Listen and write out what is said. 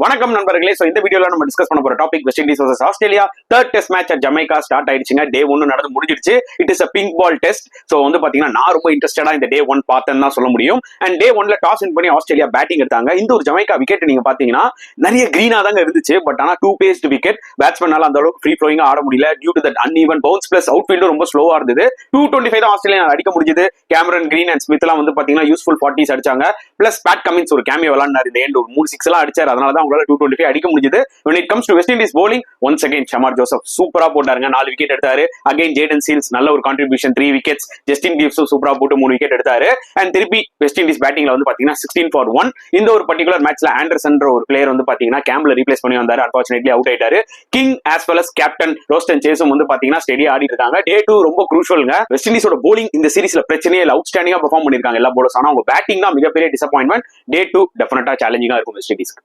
வணக்கம் நண்பர்களே. சோ இந்த வீடியோல நம்ம டிஸ்கஸ் பண்ண போற topic West Indies vs Australia third test match at Jamaica start ஆயிடுச்சுங்க. டே 1 நடந்து முடிஞ்சிடுச்சு. It is a pink ball test. So வந்து பாத்தீங்கன்னா நான் ரொம்ப இன்ட்ரெஸ்டடா இந்த டே 1 பார்த்தேன்னு தான் சொல்ல முடியும். அண்ட் டே 1ல டாஸ் வின் பண்ணி ஆஸ்திரேலியா பேட்டிங் எடுத்தாங்க. இந்த ஒரு ஜமைக்கா விக்கெட் நீங்க பாத்தீங்கன்னா நிறைய கிரீனா தாங்க இருந்துச்சு. பட் ஆனா 2 பேஸ்ட் விக்கெட் பேட்ஸ்மேனால அந்த அளவுக்கு ஃப்ரீ ஃப்ளோயிங்கா ஆட முடியல. Due to that uneven bounce plus out ஃபீல்டும் ரொம்ப ஸ்லோவா இருந்தது. 225 தான் ஆஸ்திரேலியா அடிக்க முடிஞ்சது. கேமரன் கிரீன் அண்ட் ஸ்மித் எல்லாம் வந்து பாத்தீங்கன்னா யூஸ்ஃபுல் 40s அடிச்சாங்க. பிளஸ் பேட் கமின்ஸ் ஒரு கேமியோ விளையாடினார். இந்த எண்ட் ஒரு 3 6 எல்லாம் அடிச்சாரு. அதனால தான் அவங்களால 225 அடிக்க முடிஞ்சது. when it comes to West Indies bowling once again Shamar Joseph சூப்பரா போட்டாருங்க. 4 விக்கெட் எடுத்தாரு. அகைன் ஜேடன் சீல்ஸ் நல்ல ஒரு கான்ட்ரிபியூஷன் 3 விக்கெட்ஸ். ஜஸ்டின் கிவ்ஸும் சூப்பரா போட்டு 3 விக்கெட் எடுத்தாரு. அண்ட் திருப்பி வெஸ்ட் இண்டீஸ் பேட்டிங்ல வந்து பாத்தீங்கன்னா 16 for 1. இந்த ஒரு பர்டிகுலர் மேட்ச்ல ஆண்டர்சன்ற ஒரு பிளேயர் வந்து பாத்தீங்கன்னா கேம்ப்ல ரீப்ளேஸ் பண்ணி வந்தாரு. அன்பார்ச்சுனேட்லி அவுட் ஆயிட்டாரு. King as well as captain Roston சேஸும் வந்து பாத்தீங்கன்னா ஸ்டெடியா ஆடி இருக்காங்க. டே 2 ரொம்ப குரூஷியல்ங்க. வெஸ்ட் இண்டீஸோட bowling இந்த சீரிஸ்ல பிரச்சனையே இல்ல. அவுட்ஸ்டாண்டிங்கா பெர்ஃபார்ம் பண்ணிருக்காங்க எல்லா bowlers. ஆனா அவங்க பேட்டிங் தான் மிகப்பெரிய டிசப்பாயின்மெண்ட். டே 2 டெஃபினட்டா சேலஞ்சிங்கா இருக்கும் வெஸ்ட் இண்டீஸ்க்கு.